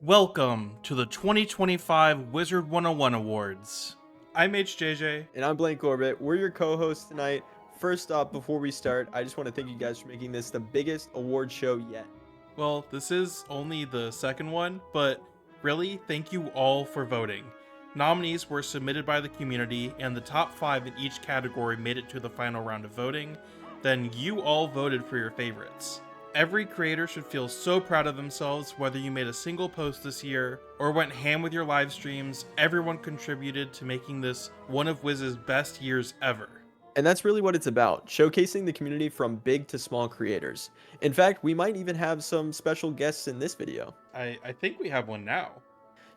Welcome to the 2025 Wizard101 Awards. I'm HJJ. And I'm Blaine Corbett. We're your co-hosts tonight. First up, before we start, I just want to thank you guys for making this the biggest award show yet. Well, this is only the second one, but really, thank you all for voting. Nominees were submitted by the community, and the top 5 in each category made it to the final round of voting. Then you all voted for your favorites. Every creator should feel so proud of themselves, whether you made a single post this year or went ham with your live streams. Everyone contributed to making this one of Wiz's best years ever. And that's really what it's about, showcasing the community from big to small creators. In fact, we might even have some special guests in this video. I think we have one now.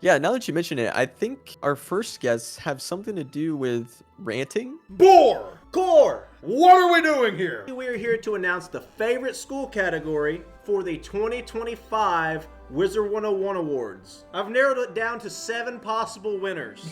Yeah, now that you mention it, I think our first guests have something to do with ranting. Bore! Core! What are we doing here? We're here to announce the favorite school category for the 2025 Wizard101 Awards. I've narrowed it down to 7 possible winners.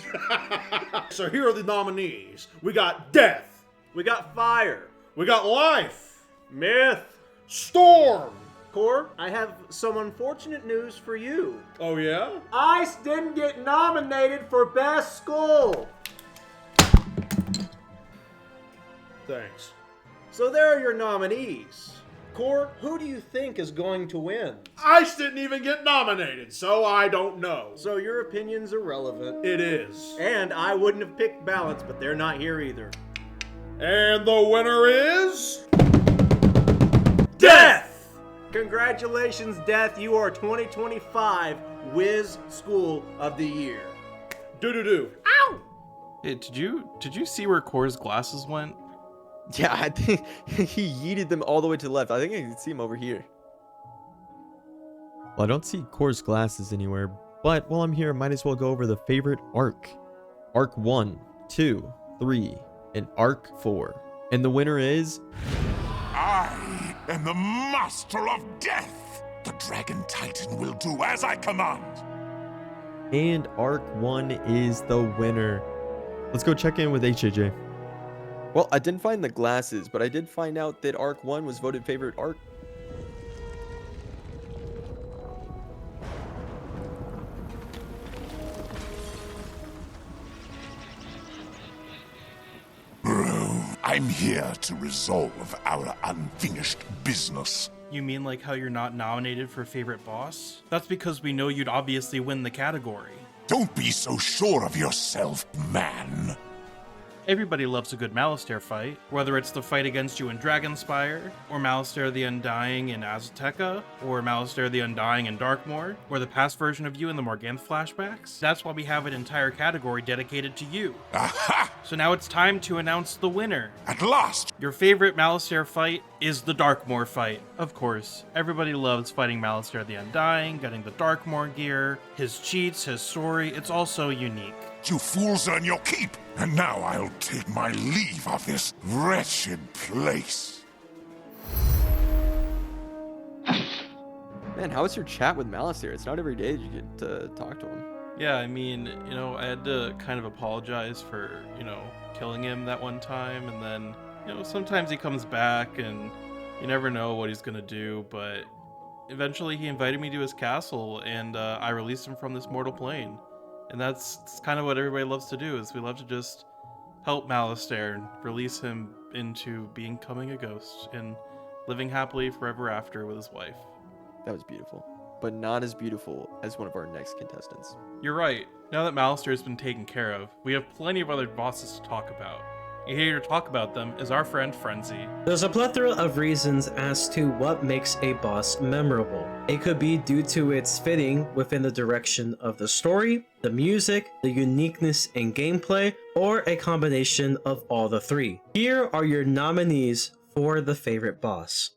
So here are the nominees. We got Death. We got Fire. We got Life. Myth. Storm. Core, I have some unfortunate news for you. Oh yeah? ICE didn't get nominated for Best School. Thanks. So there are your nominees. Core, who do you think is going to win? ICE didn't even get nominated, so I don't know. So your opinion's irrelevant. It is. And I wouldn't have picked Balance, but they're not here either. And the winner is... Death! Congratulations, Death. You are 2025 Wiz School of the Year. Do-do-do. Ow! Hey, did you see where Core's glasses went? Yeah, I think he yeeted them all the way to the left. I think I can see him over here. Well, I don't see Core's glasses anywhere, but while I'm here, I might as well go over the favorite arc. Arc 1, 2, 3, and Arc 4. And the winner is... I am the master of death. The Dragon Titan will do as I command. And Arc 1 is the winner. Let's go check in with HJJ. Well, I didn't find the glasses, but I did find out that Arc 1 was voted favorite arc. Bro, I'm here to resolve our unfinished business. You mean like how you're not nominated for favorite boss? That's because we know you'd obviously win the category. Don't be so sure of yourself, man. Everybody loves a good Malastare fight, whether it's the fight against you in Dragonspire, or Malastare the Undying in Azteca, or Malastare the Undying in Darkmoor, or the past version of you in the Morganth flashbacks. That's why we have an entire category dedicated to you. Aha! So now it's time to announce the winner. At last! Your favorite Malastare fight is the Darkmoor fight. Of course, everybody loves fighting Malastare the Undying, getting the Darkmoor gear, his cheats, his story, it's all so unique. You fools earn your keep, and now I'll take my leave of this wretched place. Man, how was your chat with Malastare? It's not every day that you get to talk to him. Yeah, I mean, I had to kind of apologize for, killing him that one time, and then, sometimes he comes back, and you never know what he's gonna do, but eventually he invited me to his castle, and I released him from this mortal plane. And that's kind of what everybody loves to do, is we love to just help Malastare and release him into becoming a ghost and living happily forever after with his wife. That was beautiful, but not as beautiful as one of our next contestants. You're right. Now that Malastare has been taken care of, we have plenty of other bosses to talk about. And here to talk about them is our friend Frenzy. There's a plethora of reasons as to what makes a boss memorable. It could be due to its fitting within the direction of the story, the music, the uniqueness in gameplay, or a combination of all the three. Here are your nominees for the favorite boss.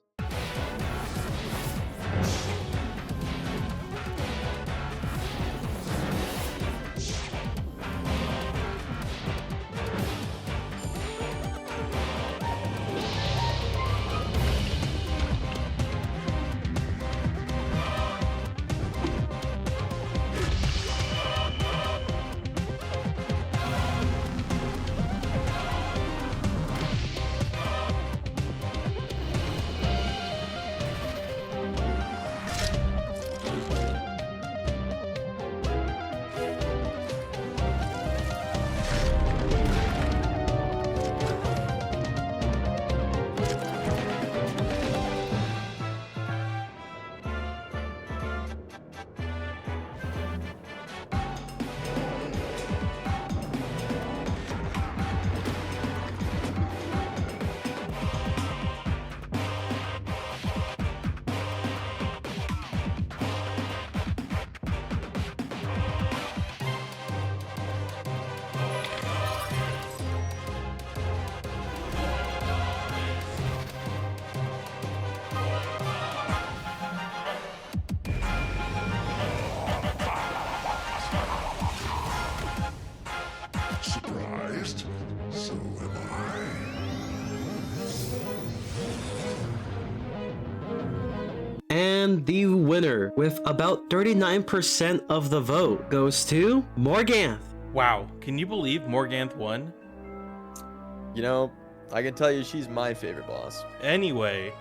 And the winner, with about 39% of the vote, goes to Morganth. Wow, can you believe Morganth won? You know, I can tell you she's my favorite boss. Anyway,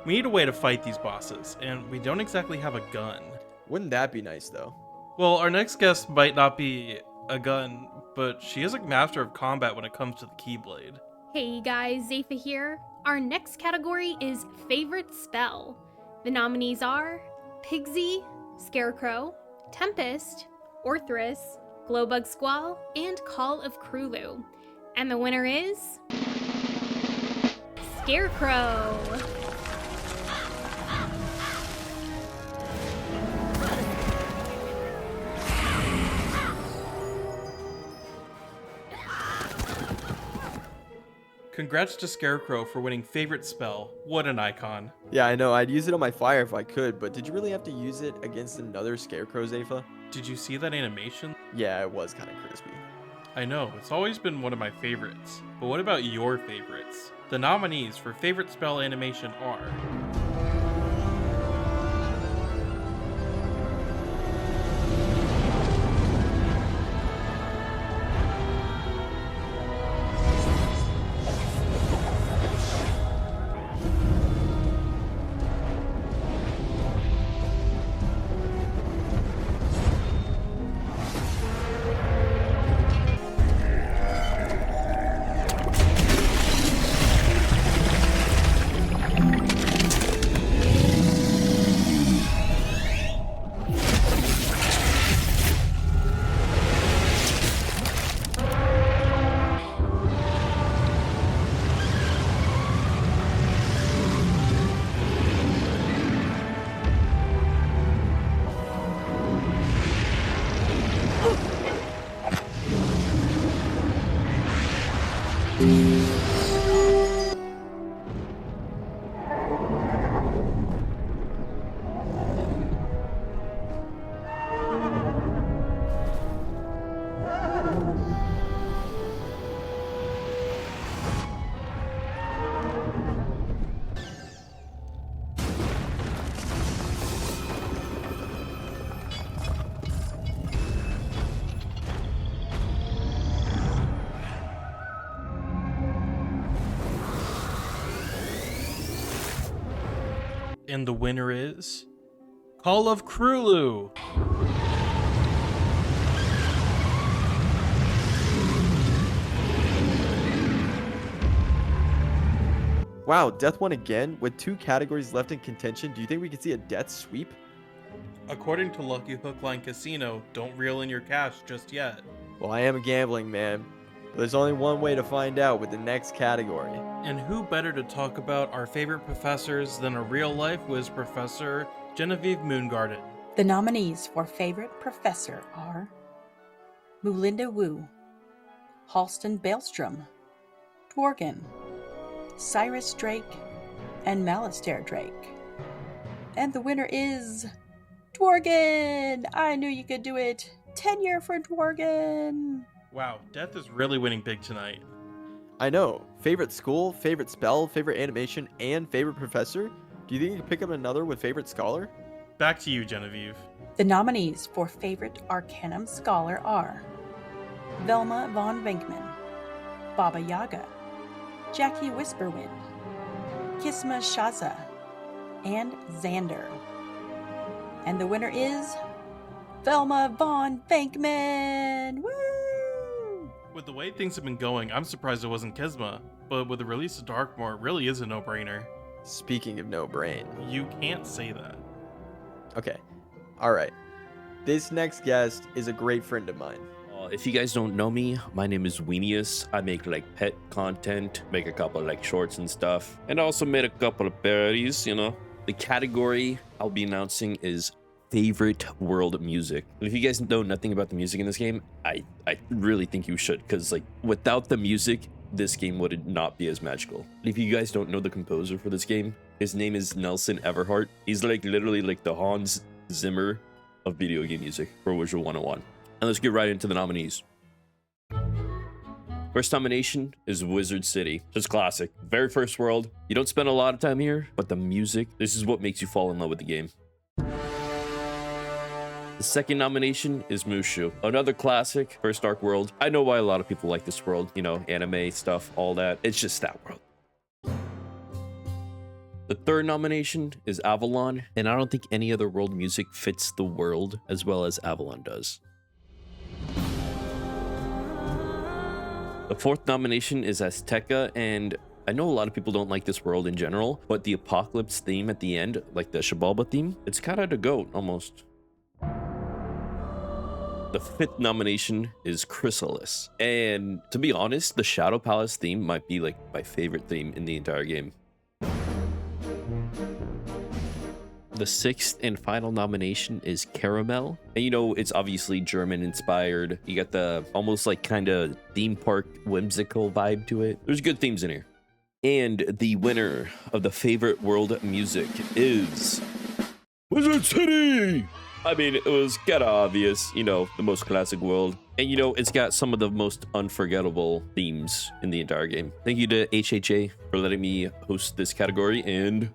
we need a way to fight these bosses, and we don't exactly have a gun. Wouldn't that be nice, though? Well, our next guest might not be a gun, but she is a master of combat when it comes to the Keyblade. Hey guys, Zepha here. Our next category is Favorite Spell. The nominees are Pigsy, Scarecrow, Tempest, Orthrus, Glowbug Squall, and Call of Cthulhu. And the winner is... Scarecrow! Congrats to Scarecrow for winning Favorite Spell. What an icon. Yeah, I know. I'd use it on my fire if I could, but did you really have to use it against another Scarecrow, Zepha? Did you see that animation? Yeah, it was kind of crispy. I know, it's always been one of my favorites. But what about your favorites? The nominees for Favorite Spell animation are... And the winner is... Call of Cthulhu! Wow, Death won again? With 2 categories left in contention, do you think we could see a Death sweep? According to Lucky Hook Line Casino, don't reel in your cash just yet. Well, I am a gambling man. But there's only one way to find out with the next category. And who better to talk about our favorite professors than a real-life whiz professor, GenevieveMoongarden. The nominees for Favorite Professor are Mulinda Wu, Halston Baelstrom, Dworgen, Cyrus Drake, and Malistaire Drake. And the winner is Dworgen! I knew you could do it! Tenure for Dworgen! Wow, Death is really winning big tonight. I know. Favorite school, favorite spell, favorite animation, and favorite professor? Do you think you could pick up another with favorite scholar? Back to you, Genevieve. The nominees for Favorite Arcanum Scholar are Velma von Venkman, Baba Yaga, Jackie Whisperwind, Kisma Shaza, and Xander. And the winner is Velma von Venkman! Woo! With the way things have been going, I'm surprised it wasn't Kisma. But with the release of Darkmoor, it really is a no-brainer. Speaking of no brain. You can't say that. Okay. Alright. This next guest is a great friend of mine. If you guys don't know me, my name is Weenius. I make like pet content, make a couple of like shorts and stuff, and I also made a couple of parodies, you know. The category I'll be announcing is favorite world music. And if you guys know nothing about the music in this game, I really think you should, because like without the music, this game would not be as magical. If you guys don't know the composer for this game, his name is Nelson Everhart. He's like literally like the Hans Zimmer of video game music for Wizard101. And let's get right into the nominees. First nomination is Wizard City. Just classic. Very first world. You don't spend a lot of time here, but the music, this is what makes you fall in love with the game. The second nomination is Mushu, another classic, first Dark World. I know why a lot of people like this world, you know, anime stuff, all that. It's just that world. The third nomination is Avalon, and I don't think any other world music fits the world as well as Avalon does. The fourth nomination is Azteca, and I know a lot of people don't like this world in general, but the apocalypse theme at the end, like the Xibalba theme, it's kind of the GOAT almost. The fifth nomination is Chrysalis, and to be honest, the Shadow Palace theme might be like my favorite theme in the entire game. The sixth and final nomination is Caramel. And you know, it's obviously German inspired. You got the almost like kind of theme park whimsical vibe to it. There's good themes in here. And the winner of the favorite world music is Wizard City. I mean, it was kind of obvious, you know, the most classic world. And you know, it's got some of the most unforgettable themes in the entire game. Thank you to HHA for letting me host this category, and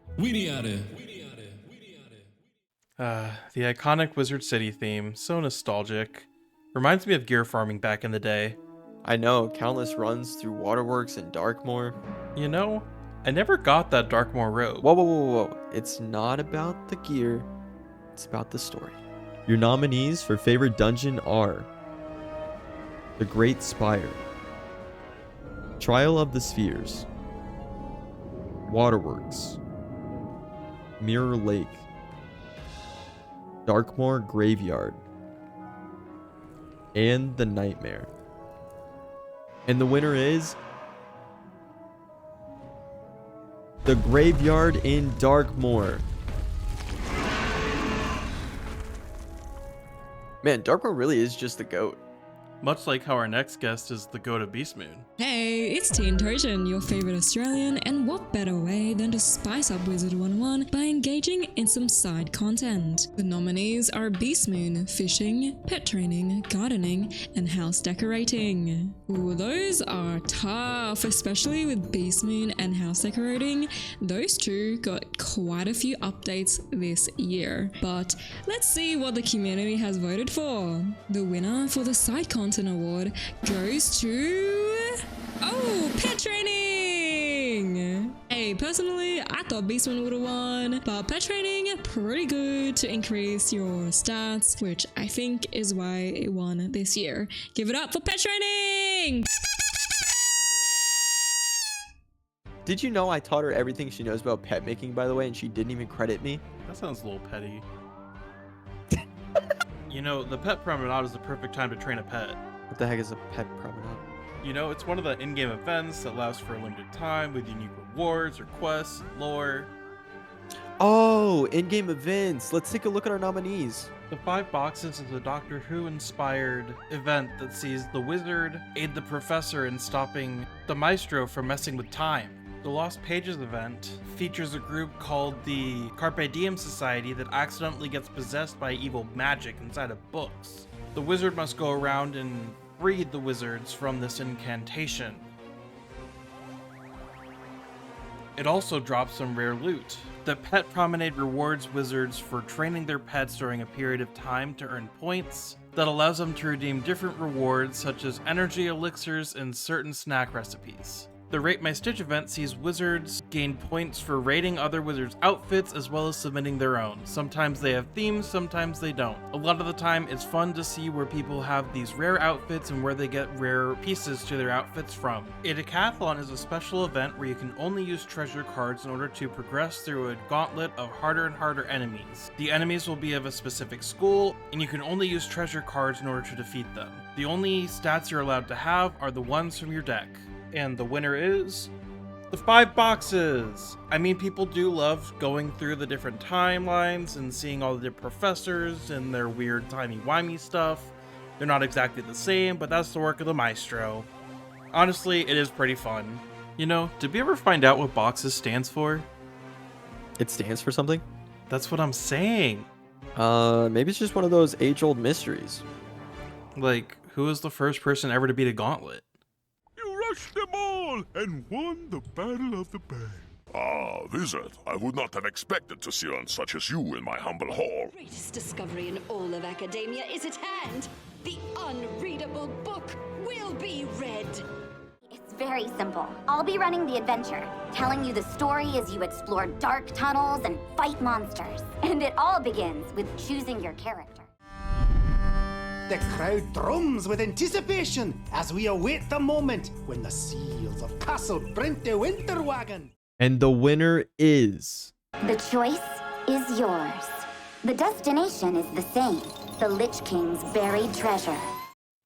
the iconic Wizard City theme, so nostalgic. Reminds me of gear farming back in the day. I know, countless runs through Waterworks and Darkmoor. You know, I never got that Darkmoor robe. Whoa, whoa, whoa, whoa. It's not about the gear. It's about the story. Your nominees for favorite dungeon are The Great Spire, Trial of the Spheres, Waterworks, Mirror Lake, Darkmoor Graveyard, and The Nightmare. And the winner is The Graveyard in Darkmoor. Man, Darkmoor really is just the GOAT. Much like how our next guest is the GOAT of Beast Moon. Hey, it's Teen Trojan, your favorite Australian, and what better way than to spice up Wizard101 by engaging in some side content. The nominees are Beast Moon, fishing, pet training, gardening, and house decorating. Ooh, those are tough, especially with Beast Moon and house decorating. Those two got quite a few updates this year. But let's see what the community has voted for. The winner for the side content award goes to pet training. Hey, personally, I thought Beastman would have won, but pet training pretty good to increase your stats, which I think is why it won this year. Give it up for pet training. Did you know I taught her everything she knows about pet making, by the way, and she didn't even credit me? That sounds a little petty. You know, the pet promenade is the perfect time to train a pet. What the heck is a pet promenade? You know, it's one of the in-game events that lasts for a limited time with unique rewards or quests, lore. Oh, in-game events. Let's take a look at our nominees. The 5 boxes is a Doctor Who-inspired event that sees the wizard aid the professor in stopping the maestro from messing with time. The Lost Pages event features a group called the Carpe Diem Society that accidentally gets possessed by evil magic inside of books. The wizard must go around and free the wizards from this incantation. It also drops some rare loot. The Pet Promenade rewards wizards for training their pets during a period of time to earn points that allows them to redeem different rewards such as energy elixirs and certain snack recipes. The Rate My Stitch event sees wizards gain points for rating other wizards' outfits as well as submitting their own. Sometimes they have themes, sometimes they don't. A lot of the time, it's fun to see where people have these rare outfits and where they get rare pieces to their outfits from. A decathlon is a special event where you can only use treasure cards in order to progress through a gauntlet of harder and harder enemies. The enemies will be of a specific school, and you can only use treasure cards in order to defeat them. The only stats you're allowed to have are the ones from your deck. And the winner is the 5 boxes. I mean, people do love going through the different timelines and seeing all the different professors and their weird timey-wimey stuff. They're not exactly the same, but that's the work of the maestro. Honestly, it is pretty fun. You know, did we ever find out what boxes stands for? It stands for something? That's what I'm saying. Maybe it's just one of those age-old mysteries. Like, who was the first person ever to beat a gauntlet? You rushed them all and won the Battle of the Band. Ah, Wizard, I would not have expected to see one such as you in my humble hall. Greatest discovery in all of academia is at hand. The unreadable book will be read. It's very simple. I'll be running the adventure, telling you the story as you explore dark tunnels and fight monsters. And it all begins with choosing your character. The crowd drums with anticipation as we await the moment when the seals of Castle Brente Winterwagen. And the winner is... The choice is yours. The destination is the same. The Lich King's buried treasure.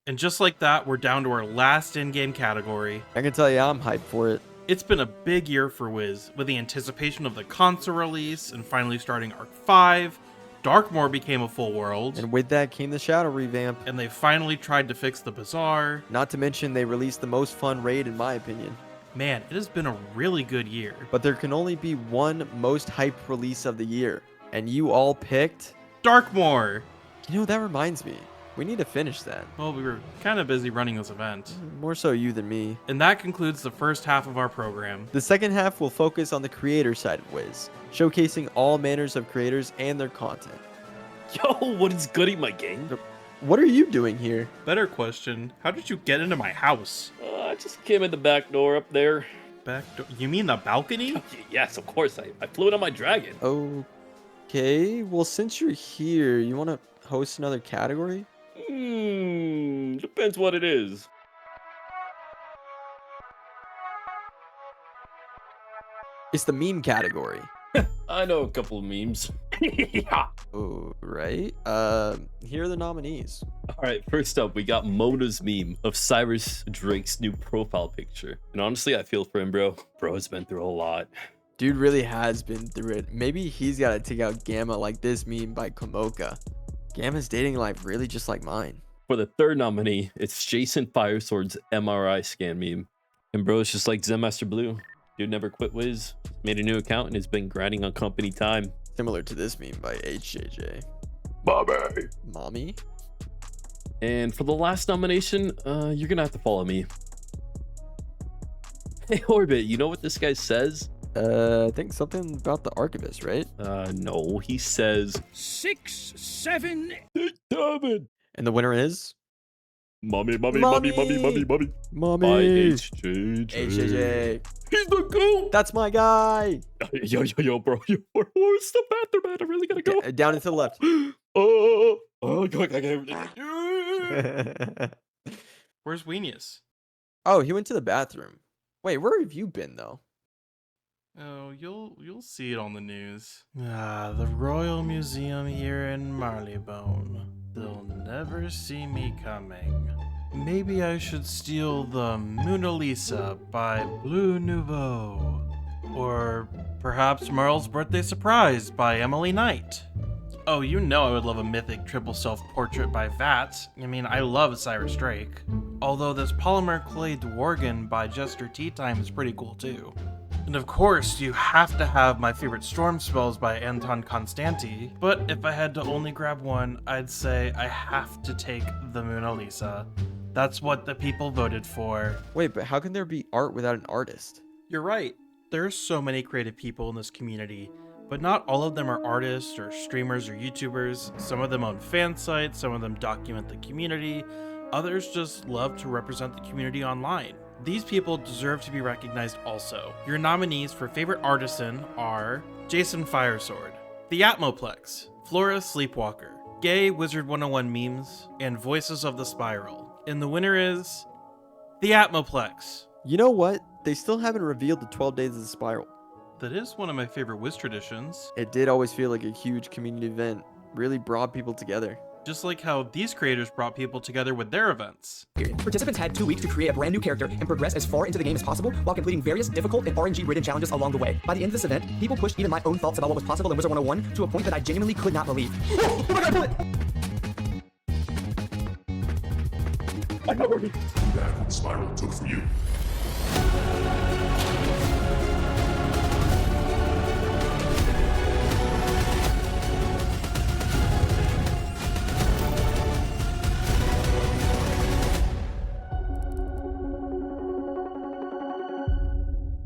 And just like that, we're down to our last in-game category. I can tell you I'm hyped for it. It's been a big year for Wiz, with the anticipation of the console release and finally starting Arc 5. Darkmoor became a full world. And with that came the Shadow revamp. And they finally tried to fix the Bazaar. Not to mention they released the most fun raid in my opinion. Man, it has been a really good year. But there can only be one most hyped release of the year. And you all picked... Darkmoor! You know, that reminds me. We need to finish that. Well, we were kind of busy running this event. More so you than me. And that concludes the first half of our program. The second half will focus on the creator side of Wiz, showcasing all manners of creators and their content. Yo, what is goody, my gang? What are you doing here? Better question, how did you get into my house? I just came in the back door up there. Back door? You mean the balcony? Yes, of course. I flew it on my dragon. Okay, well since you're here, you want to host another category? Depends what it is. It's the meme category. I know a couple of memes. Oh, right. Here are the nominees. All right, first up, we got Mona's meme of Cyrus Drake's new profile picture. And honestly, I feel for him, bro. Bro has been through a lot. Dude really has been through it. Maybe he's got to take out Gamma like this meme by Komoka. Gamma's dating life really just like mine. For the third nominee, it's Jason Firesword's MRI scan meme. And bro, it's just like Zen Master Blue. Dude never quit Wiz, made a new account, and has been grinding on company time. Similar to this meme by HJJ. Mommy? And for the last nomination, you're gonna have to follow me. Hey Orbit, you know what this guy says? I think something about the Archivist, right? No, he says 6, 7, 8, 7. And the winner is? Mommy. Mommy. By HJJ. He's the GOAT! That's my guy! Yo, bro. Where's the bathroom, man? I really gotta go. Down and to the left. Where's Weenius? Oh, he went to the bathroom. Wait, where have you been, though? Oh, you'll see it on the news. The Royal Museum here in Marleybone. They'll never see me coming. Maybe I should steal the Mona Lisa by Blue Nouveau. Or perhaps Merle's Birthday Surprise by Emily Knight. Oh, you know I would love a mythic triple self-portrait by Vats. I mean, I love Cyrus Drake. Although this polymer clay Dworgen by Jester Tea Time is pretty cool too. And of course, you have to have my favorite storm spells by Anton Constanti, but if I had to only grab one, I'd say I have to take the Mona Lisa. That's what the people voted for. Wait, but how can there be art without an artist? You're right. There's so many creative people in this community, but not all of them are artists or streamers or YouTubers. Some of them own fan sites, some of them document the community, others just love to represent the community online. These people deserve to be recognized also. Your nominees for favorite artisan are Jason Firesword, The Atmoplex, Flora Sleepwalker, Gay Wizard101 Memes, and Voices of the Spiral. And the winner is The Atmoplex. You know what? They still haven't revealed the 12 Days of the Spiral. That is one of my favorite Wiz traditions. It did always feel like a huge community event. Really brought people together. Just like how these creators brought people together with their events. Participants had 2 weeks to create a brand new character and progress as far into the game as possible while completing various difficult and RNG-ridden challenges along the way. By the end of this event, people pushed even my own thoughts about what was possible in Wizard101 to a point that I genuinely could not believe. Oh my god, bullet! I know what that spiral took for you.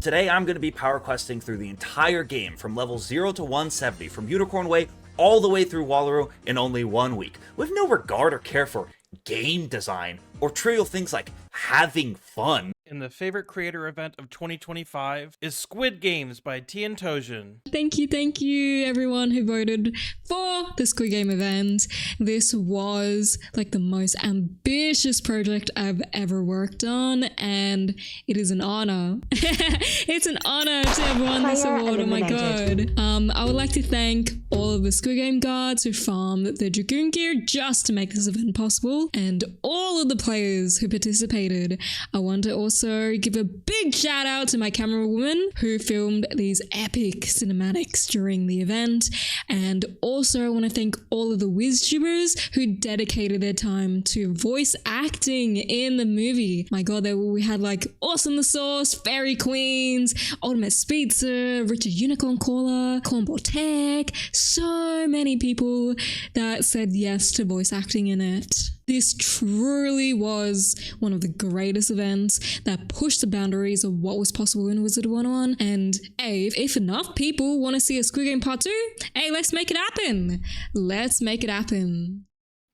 Today I'm going to be power questing through the entire game from level 0 to 170, from Unicorn Way all the way through Wallaroo in only 1 week, with no regard or care for game design or trivial things like having fun. And the favorite creator event of 2025 is Squid Games by Tian Tojin. Thank you everyone who voted for the Squid Game event. This was like the most ambitious project I've ever worked on, and it is an honor. It's an honor to have won this award, oh my god. I would like to thank all of the Squid Game guards who farmed the Dragoon gear just to make this event possible, and all of the players who participated. I want to also give a big shout out to my camera woman who filmed these epic cinematics during the event, and also I want to thank all of the Wiztubers who dedicated their time to voice acting in the movie. My god, we had like Awesome the Sauce, Fairy Queens, Ultimate Speedster, Richard Unicorn Caller, Cornball Tech, so many people that said yes to voice acting in it. This truly was one of the greatest events that pushed the boundaries of what was possible in Wizard101. And hey, if enough people want to see a Squid Game Part 2, hey, let's make it happen. Let's make it happen.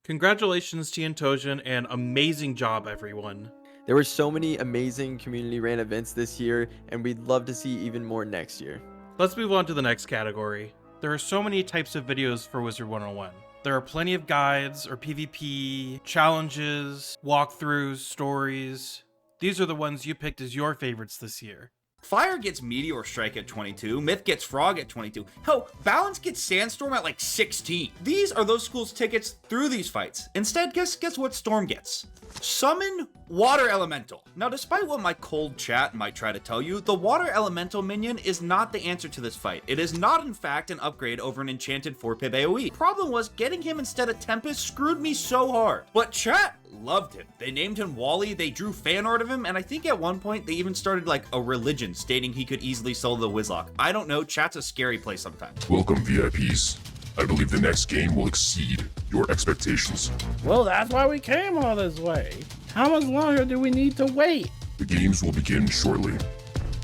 Congratulations, Tian Tojin, and amazing job, everyone. There were so many amazing community ran events this year, and we'd love to see even more next year. Let's move on to the next category. There are so many types of videos for Wizard101. There are plenty of guides or PvP, challenges, walkthroughs, stories. These are the ones you picked as your favorites this year. Fire gets Meteor Strike at 22, Myth gets Frog at 22, hell, Balance gets Sandstorm at like 16. These are those schools' tickets through these fights. Instead, guess what Storm gets? Summon Water Elemental. Now, despite what my cold chat might try to tell you, the Water Elemental minion is not the answer to this fight. It is not, in fact, an upgrade over an enchanted 4-pip AoE. Problem was, getting him instead of Tempest screwed me so hard. But chat loved him. They named him Wally, they drew fan art of him, and I think at one point they even started like a religion stating he could easily solo the Wizlock. I don't know, chat's a scary place sometimes. Welcome, VIPs. I believe the next game will exceed your expectations. Well, that's why we came all this way. How much longer do we need to wait? The games will begin shortly.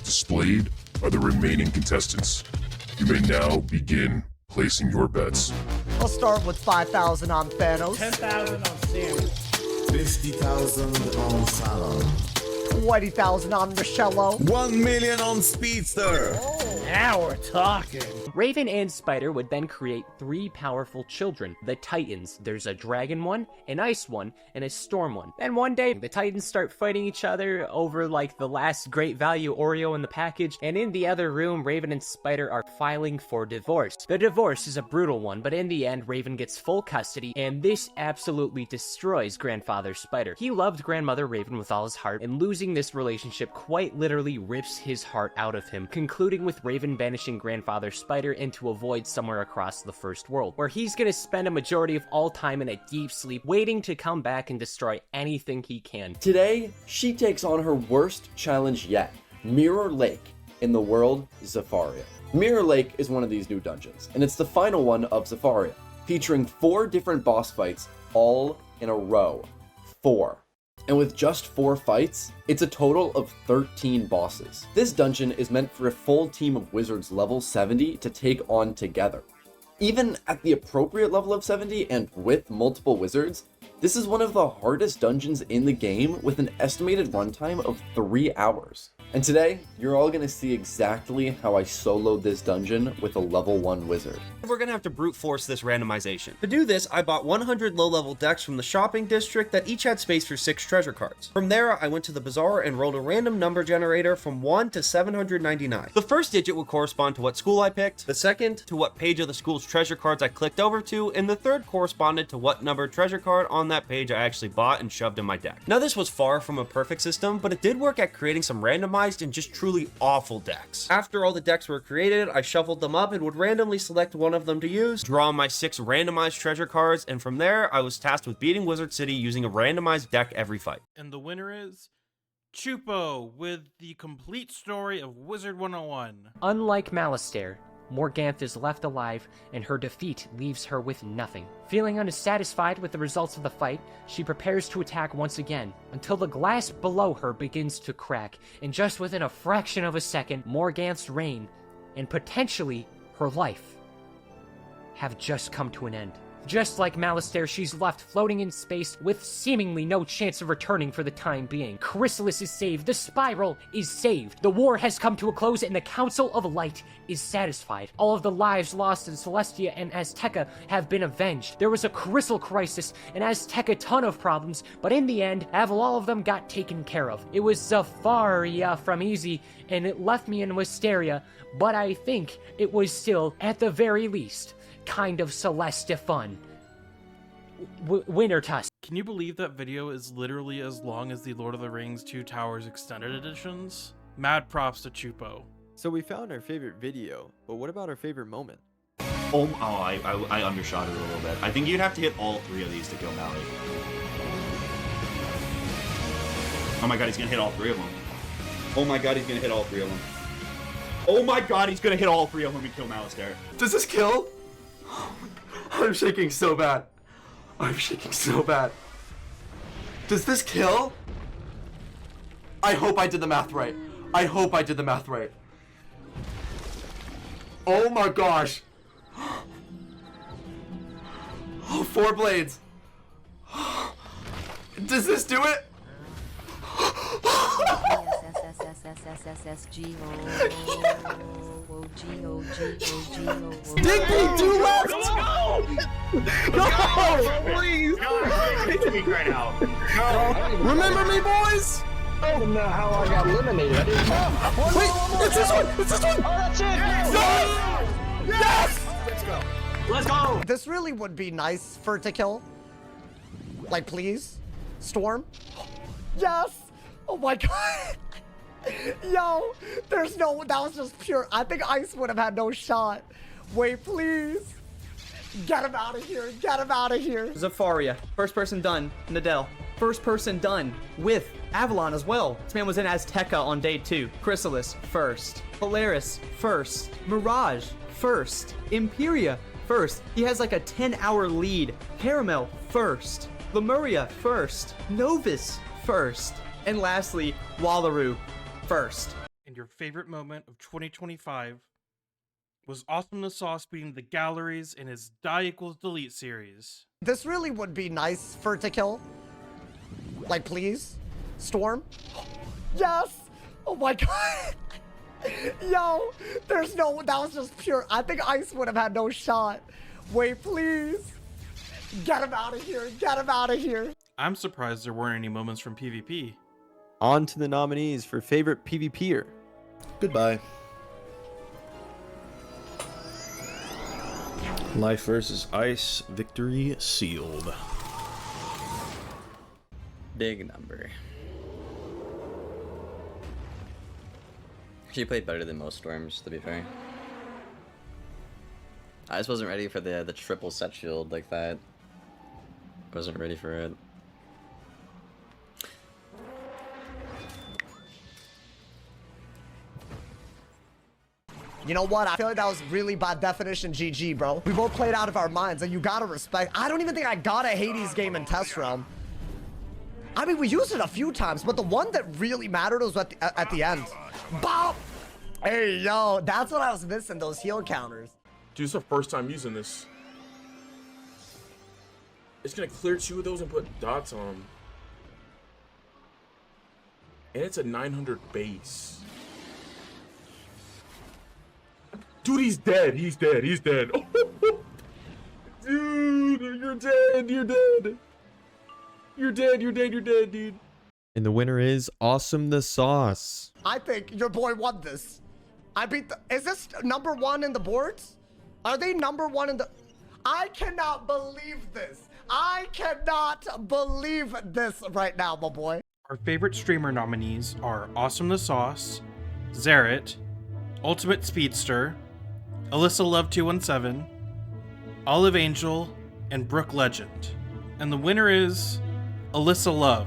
Displayed are the remaining contestants. You may now begin placing your bets. I'll start with 5,000 on Thanos. 10,000 on Sam. 50,000 on Fallon. 20,000 on Rochello. 1 million on Speedster. Now we're talking. Raven and Spider would then create 3 powerful children, the Titans. There's a dragon one, an ice one, and a storm one. Then one day, the Titans start fighting each other over like the last great value Oreo in the package, and in the other room, Raven and Spider are filing for divorce. The divorce is a brutal one, but in the end, Raven gets full custody, and this absolutely destroys Grandfather Spider. He loved Grandmother Raven with all his heart, and losing this relationship quite literally rips his heart out of him, concluding with Raven banishing Grandfather Spider into a void somewhere across the first world, where he's gonna spend a majority of all time in a deep sleep, waiting to come back and destroy anything he can. Today, she takes on her worst challenge yet, Mirror Lake in the world Zafaria. Mirror Lake is one of these new dungeons, and it's the final one of Zafaria, featuring 4 different boss fights all in a row. 4. And with just 4 fights, it's a total of 13 bosses. This dungeon is meant for a full team of wizards level 70 to take on together. Even at the appropriate level of 70 and with multiple wizards, this is one of the hardest dungeons in the game with an estimated runtime of 3 hours. And today, you're all gonna see exactly how I soloed this dungeon with a level 1 wizard. We're gonna have to brute force this randomization. To do this, I bought 100 low-level decks from the shopping district that each had space for 6 treasure cards. From there, I went to the bazaar and rolled a random number generator from 1 to 799. The first digit would correspond to what school I picked, the second to what page of the school's treasure cards I clicked over to, and the third corresponded to what number treasure card on that page I actually bought and shoved in my deck. Now, this was far from a perfect system, but it did work at creating some randomized and just truly awful decks. After all the decks were created, I shuffled them up and would randomly select one of them to use, draw my 6 randomized treasure cards, and from there, I was tasked with beating Wizard City using a randomized deck every fight. And the winner is Chupo with the complete story of Wizard101. Unlike Malistaire, Morganth is left alive, and her defeat leaves her with nothing. Feeling unsatisfied with the results of the fight, she prepares to attack once again, until the glass below her begins to crack, and just within a fraction of a second, Morganth's reign, and potentially her life, have just come to an end. Just like Malistaire, she's left floating in space with seemingly no chance of returning for the time being. Chrysalis is saved, the Spiral is saved, the war has come to a close, and the Council of Light is satisfied. All of the lives lost in Celestia and Azteca have been avenged. There was a crystal crisis, and Azteca a ton of problems, but in the end, all of them got taken care of. It was Zafaria from Easy, and it left me in Wisteria, but I think it was still, at the very least, kind of Celestia fun. Winter Tusk. Can you believe that video is literally as long as the Lord of the Rings Two Towers extended editions? Mad props to Chupo. So we found our favorite video, but what about our favorite moment? I undershot it a little bit. I think you'd have to hit all 3 of these to kill Mally. Oh my god, he's gonna hit all 3 of them. Oh my god, he's gonna hit all 3 of them. Oh my god, he's gonna hit all 3 of them and kill Malistaire. Does this kill? I'm shaking so bad. I'm shaking so bad. Does this kill? I hope I did the math right. I hope I did the math right. Oh my gosh. Oh, 4 blades. Does this do it? Digby, do left! Go! Please! Right now. Remember me, boys? I don't know how I got eliminated. I didn't know. Wait, it's this one! It's this one! Oh, that's it! Yes! Yes! Let's go. Let's go! This really would be nice for it to kill. Like, please? Storm? Yes! Oh my god! Yo, there's no, that was just pure. I think Ice would have had no shot. Wait, please. Get him out of here. Get him out of here. Zafaria. First person done. Nadell. First person done with Avalon as well. This man was in Azteca on day 2. Chrysalis, first. Polaris, first. Mirage, first. Imperia, first. He has like a 10-hour lead. Caramel, first. Lemuria, first. Novus, first. And lastly, Wallaroo, first. And your favorite moment of 2025 was Awesome the Sauce beating the galleries in his Die Equals Delete series. This really would be nice for it to kill. Like, please? Storm? Yes! Oh my god! Yo, there's no, that was just pure. I think Ice would have had no shot. Wait, please. Get him out of here. Get him out of here. I'm surprised there weren't any moments from PvP. On to the nominees for favorite PvPer. Goodbye. Life versus Ice, victory sealed. Big number. She played better than most Storms, to be fair. I just wasn't ready for the triple set shield like that. Wasn't ready for it. You know what? I feel like that was really by definition GG, bro. We both played out of our minds, and you gotta respect. I don't even think I got a Hades game in Test Realm. I mean, we used it a few times, but the one that really mattered was at the end. Bop! Hey, yo, that's what I was missing, those heal counters. Dude, it's the first time using this. It's gonna clear 2 of those and put dots on them. And it's a 900 base. Dude, he's dead. He's dead. He's dead. Dude, you're dead. You're dead. You're dead. You're dead. You're dead, dude. And the winner is Awesome the Sauce. I think your boy won this. I beat the, is this #1 in the boards? Are they #1 in the, I cannot believe this. I cannot believe this right now, my boy. Our favorite streamer nominees are Awesome the Sauce, Zerit, Ultimate Speedster, Alyssa Love 217, Olive Angel, and Brooke Legend. And the winner is Alyssa Love.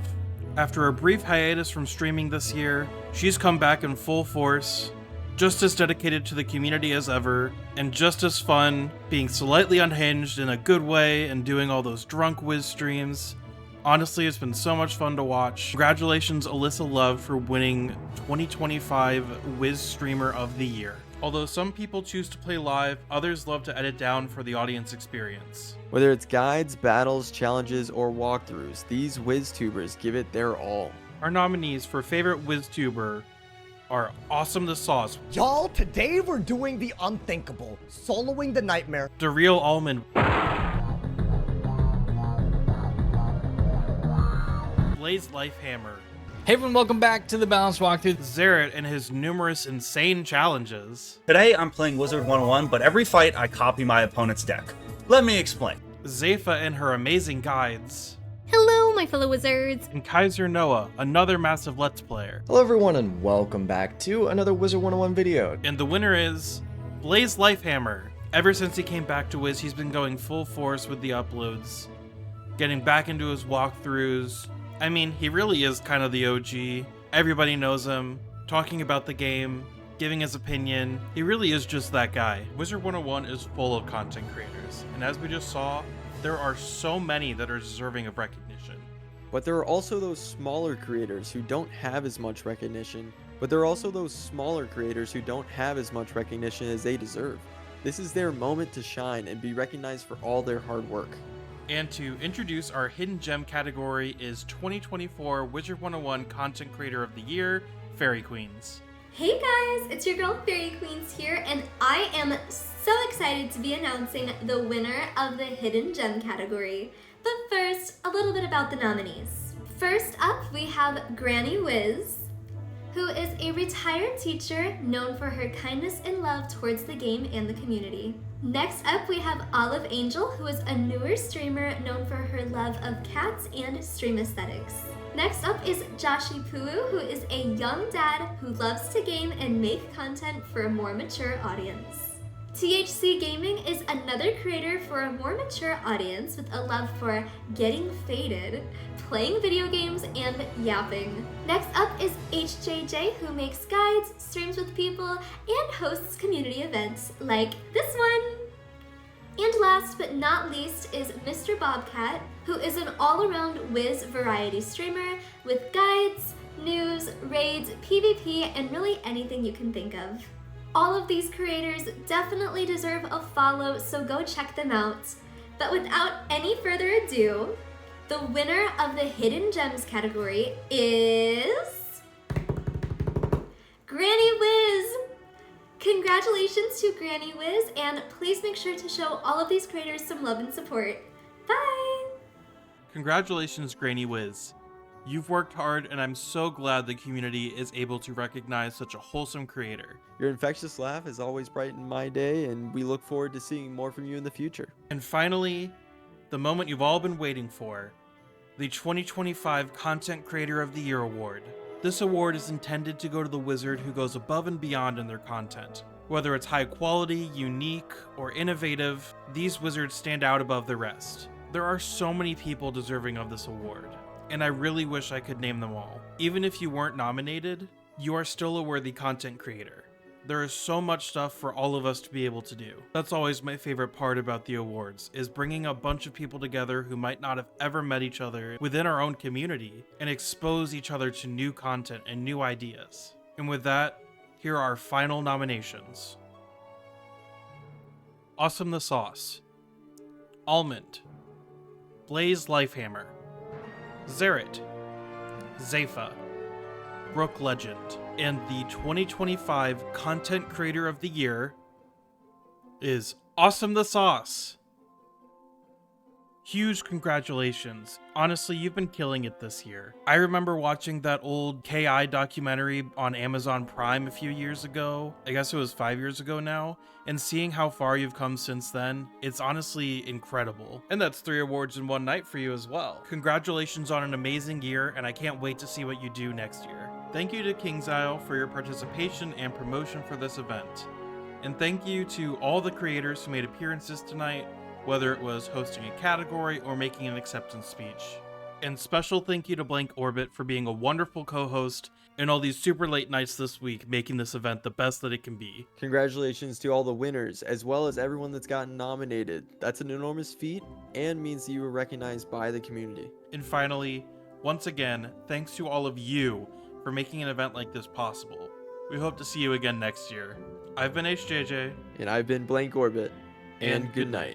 After a brief hiatus from streaming this year, she's come back in full force, just as dedicated to the community as ever, and just as fun, being slightly unhinged in a good way and doing all those drunk Wiz streams. Honestly, it's been so much fun to watch. Congratulations, Alyssa Love, for winning 2025 Wiz Streamer of the Year. Although some people choose to play live, others love to edit down for the audience experience. Whether it's guides, battles, challenges, or walkthroughs, these Wiztubers give it their all. Our nominees for favorite Wiztuber are Awesome the Sauce, Y'all, today we're doing the unthinkable, soloing the nightmare. The Real Almond, Blaze Lifehammer, Hey everyone, welcome back to the Balance Walkthrough. Xerath and his numerous insane challenges. Today I'm playing Wizard101, but every fight I copy my opponent's deck. Let me explain. Zepha and her amazing guides. Hello, my fellow wizards. And Kaiser Noah, another massive Let's Player. Hello everyone and welcome back to another Wizard101 video. And the winner is Blaze Lifehammer. Ever since he came back to Wiz, he's been going full force with the uploads, getting back into his walkthroughs. I mean, he really is kind of the OG. Everybody knows him, talking about the game, giving his opinion. He really is just that guy. Wizard101 is full of content creators, and as we just saw, there are so many that are deserving of recognition. But there are also those smaller creators who don't have as much recognition. But there are also those smaller creators who don't have as much recognition as they deserve. This is their moment to shine and be recognized for all their hard work. And to introduce our Hidden Gem category is 2024 Wizard101 Content Creator of the Year, Fairy Queens. Hey guys, it's your girl Fairy Queens here, and I am so excited to be announcing the winner of the Hidden Gem category. But first, a little bit about the nominees. First up, we have Granny Wiz, who is a retired teacher known for her kindness and love towards the game and the community. Next up, we have Olive Angel, who is a newer streamer known for her love of cats and stream aesthetics. Next up is Joshi Puu, who is a young dad who loves to game and make content for a more mature audience. THC Gaming is another creator for a more mature audience with a love for getting faded, playing video games, and yapping. Next up is HJJ, who makes guides, streams with people, and hosts community events like this one. And last but not least is Mr. Bobcat, who is an all-around Wiz variety streamer with guides, news, raids, PvP, and really anything you can think of. All of these creators definitely deserve a follow, so go check them out. But without any further ado, the winner of the Hidden Gems category is Granny Wiz! Congratulations to Granny Wiz, and please make sure to show all of these creators some love and support. Bye! Congratulations, Granny Wiz. You've worked hard, and I'm so glad the community is able to recognize such a wholesome creator. Your infectious laugh has always brightened my day, and we look forward to seeing more from you in the future. And finally, the moment you've all been waiting for, the 2025 Content Creator of the Year Award. This award is intended to go to the wizard who goes above and beyond in their content. Whether it's high quality, unique, or innovative, these wizards stand out above the rest. There are so many people deserving of this award, and I really wish I could name them all. Even if you weren't nominated, you are still a worthy content creator. There is so much stuff for all of us to be able to do. That's always my favorite part about the awards, is bringing a bunch of people together who might not have ever met each other within our own community and expose each other to new content and new ideas. And with that, here are our final nominations. Awesome the Sauce, Almond, Blaze Lifehammer, Xerath, Zepha, Brook Legend, and the 2025 Content Creator of the Year is Awesome the Sauce. Huge congratulations. Honestly, you've been killing it this year. I remember watching that old KI documentary on Amazon Prime a few years ago. I guess it was 5 years ago now. And seeing how far you've come since then, it's honestly incredible. And that's 3 awards in one night for you as well. Congratulations on an amazing year, and I can't wait to see what you do next year. Thank you to KingsIsle for your participation and promotion for this event. And thank you to all the creators who made appearances tonight, whether it was hosting a category or making an acceptance speech. And special thank you to Blank Orbit for being a wonderful co-host and all these super late nights this week, making this event the best that it can be. Congratulations to all the winners, as well as everyone that's gotten nominated. That's an enormous feat and means that you were recognized by the community. And finally, once again, thanks to all of you for making an event like this possible. We hope to see you again next year. I've been HJJ. And I've been Blank Orbit. And good night.